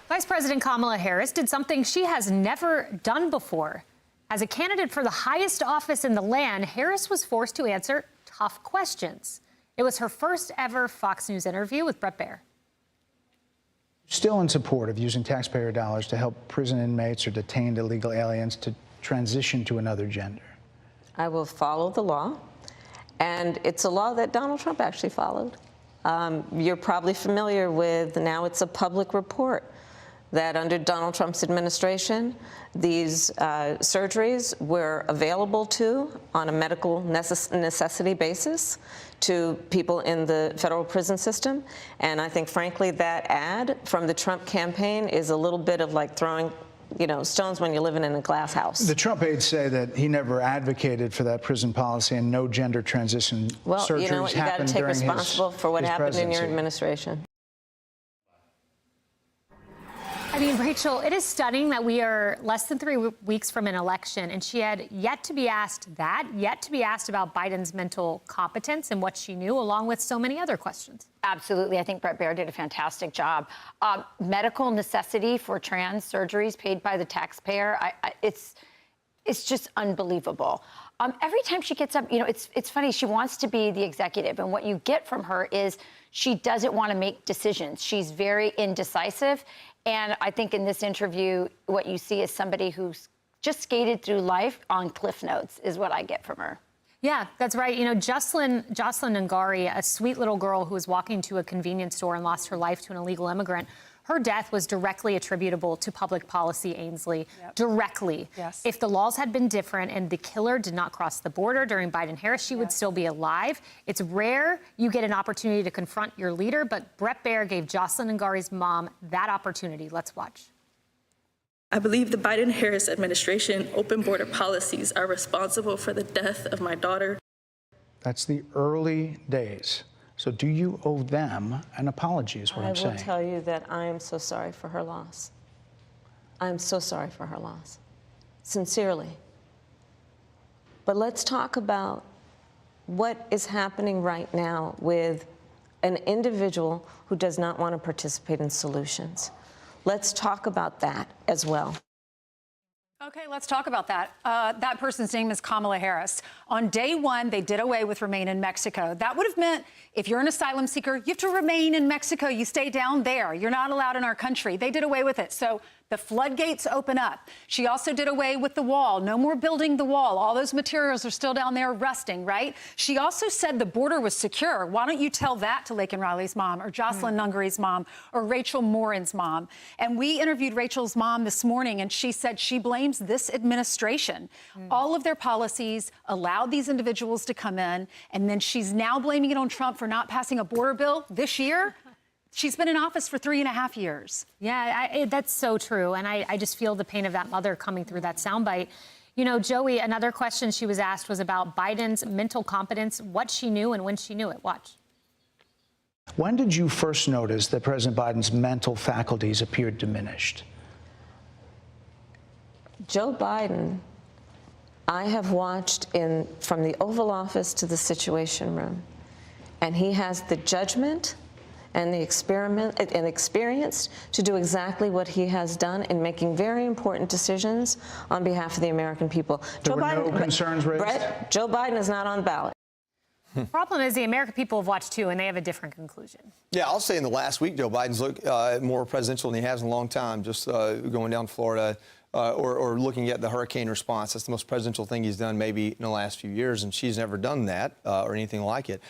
Vice President Kamala Harris did something she has never done before. As a candidate for the highest office in the land, Harris was forced to answer tough questions. It was her first ever Fox News interview with Bret Baier. Still in support of using taxpayer dollars to help prison inmates or detained illegal aliens to transition to another gender? I will follow the law, and it's a law that Donald Trump actually followed. You're probably familiar with, now it's a public report, that under Donald Trump's administration, these surgeries were available on a medical necessity basis to people in the federal prison system. And I think, frankly, that ad from the Trump campaign is a little bit of like throwing stones when you're living in a glass house. The Trump aides say that he never advocated for that prison policy and no gender transition surgeries happened during his presidency. Well, you got to take responsible for what happened in your administration. I mean, Rachel, it is stunning that we are less than 3 weeks from an election, and she had yet to be asked about Biden's mental competence and what she knew, along with so many other questions. Absolutely. I think Bret Baier did a fantastic job. Medical necessity for trans surgeries paid by the taxpayer, it's just unbelievable. Every time she gets up, it's funny, she wants to be the executive, and what you get from her is she doesn't want to make decisions. She's very indecisive. And I think in this interview, what you see is somebody who's just skated through life on cliff notes is what I get from her. Yeah, that's right. Jocelyn Ngari, a sweet little girl who was walking to a convenience store and lost her life to an illegal immigrant. Her death was directly attributable to public policy, Ainsley. Yep. Directly. Yes. If the laws had been different and the killer did not cross the border during Biden-Harris, she would still be alive. It's rare you get an opportunity to confront your leader, but Bret Baier gave Jocelyn Ngari's mom that opportunity. Let's watch. I believe the Biden-Harris administration open border policies are responsible for the death of my daughter. That's the early days. So do you owe them an apology is what I'm saying. I will tell you that I am so sorry for her loss. I am so sorry for her loss. Sincerely. But let's talk about what is happening right now with an individual who does not want to participate in solutions. Let's talk about that as well. Okay, let's talk about that. That person's name is Kamala Harris. On day one, they did away with Remain in Mexico. That would have meant if you're an asylum seeker, you have to remain in Mexico. You stay down there. You're not allowed in our country. They did away with it. So the floodgates open up. She also did away with the wall. No more building the wall. All those materials are still down there rusting, right? She also said the border was secure. Why don't you tell that to Laken Riley's mom or Jocelyn Ngari's mom or Rachel Morin's mom? And we interviewed Rachel's mom this morning, and she said she blames this administration. All of their policies allowed these individuals to come in, and then she's now blaming it on Trump for not passing a border bill this year. She's been in office for 3.5 years. Yeah, that's so true. And I just feel the pain of that mother coming through that soundbite. Joey, another question she was asked was about Biden's mental competence, what she knew and when she knew it. Watch. When did you first notice that President Biden's mental faculties appeared diminished? Joe Biden, I have watched from the Oval Office to the Situation Room, and he has the judgment and the experience to do exactly what he has done in making very important decisions on behalf of the American people. There were no concerns raised? Brett, Joe Biden is not on the ballot. The problem is the American people have watched too, and they have a different conclusion. Yeah, I'll say in the last week, Joe Biden's looked more presidential than he has in a long time, just going down to Florida or looking at the hurricane response. That's the most presidential thing he's done maybe in the last few years, and she's never done that or anything like it.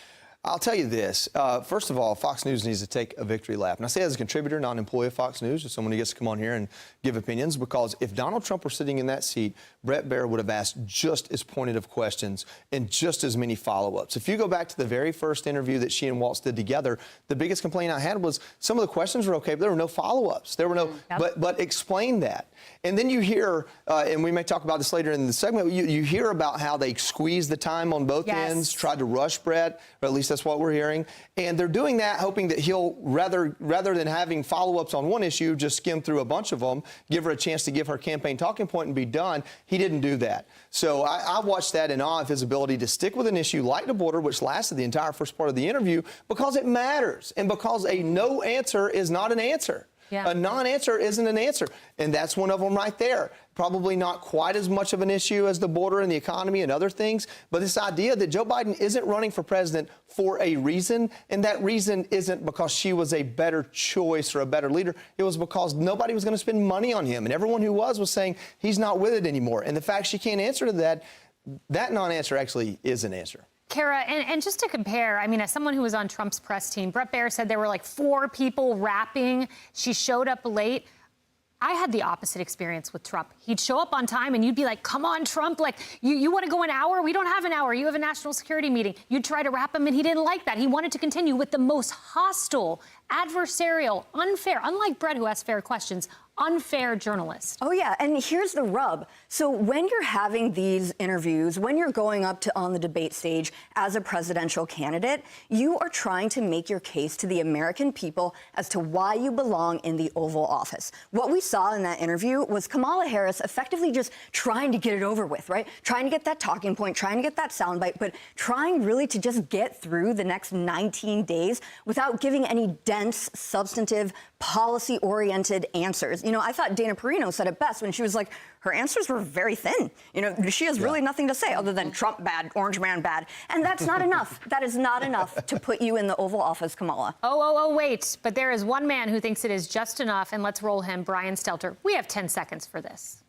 I'll tell you this. First of all, Fox News needs to take a victory lap. And I say as a contributor, not an employee of Fox News, just someone who gets to come on here and give opinions, because if Donald Trump were sitting in that seat, Bret Baier would have asked just as pointed of questions and just as many follow-ups. If you go back to the very first interview that she and Waltz did together, the biggest complaint I had was some of the questions were okay, but there were no follow-ups. There were no, but explain that. And then you hear, and we may talk about this later in the segment, you hear about how they squeezed the time on both ends, tried to rush Bret, or at least that's what we're hearing. And they're doing that hoping that he'll, rather than having follow-ups on one issue, just skim through a bunch of them, give her a chance to give her campaign talking point and be done. He didn't do that. So I watched that in awe of his ability to stick with an issue like the border, which lasted the entire first part of the interview, because it matters and because a no answer is not an answer. Yeah. A non-answer isn't an answer, and that's one of them right there. Probably not quite as much of an issue as the border and the economy and other things, but this idea that Joe Biden isn't running for president for a reason, and that reason isn't because she was a better choice or a better leader. It was because nobody was going to spend money on him, and everyone who was saying he's not with it anymore. And the fact she can't answer to that non-answer actually is an answer. Kara, and just to compare, I mean, as someone who was on Trump's press team, Bret Baier said there were like 4 people rapping. She showed up late. I had the opposite experience with Trump. He'd show up on time and you'd be like, come on, Trump, like, you want to go an hour? We don't have an hour. You have a national security meeting. You'd try to wrap him and he didn't like that. He wanted to continue with the most hostile, adversarial, unfair, unlike Bret who asked fair questions, unfair journalist. Oh, yeah. And here's the rub. So when you're having these interviews, when you're going up to on the debate stage as a presidential candidate, you are trying to make your case to the American people as to why you belong in the Oval Office. What we saw in that interview was Kamala Harris effectively just trying to get it over with, right? Trying to get that talking point, trying to get that soundbite, but trying really to just get through the next 19 days without giving any dense, substantive, policy-oriented answers. You know, I thought Dana Perino said it best when she was like, her answers were very thin. You know, she has really nothing to say other than Trump bad, Orange Man bad. And that's not enough. That is not enough to put you in the Oval Office, Kamala. Wait. But there is one man who thinks it is just enough, and let's roll him, Brian Stelter. We have 10 seconds for this.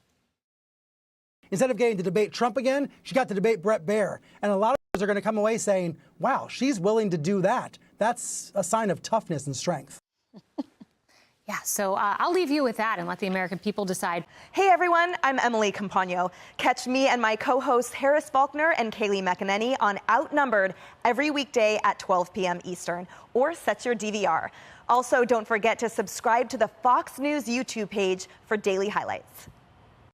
Instead of getting to debate Trump again, she got to debate Bret Baier. And a lot of us are going to come away saying, wow, she's willing to do that. That's a sign of toughness and strength. Yeah, so I'll leave you with that and let the American people decide. Hey everyone, I'm Emily Campagno. Catch me and my co-hosts Harris Faulkner and Kayleigh McEnany on Outnumbered every weekday at 12 p.m. Eastern, or set your DVR. Also, don't forget to subscribe to the Fox News YouTube page for daily highlights.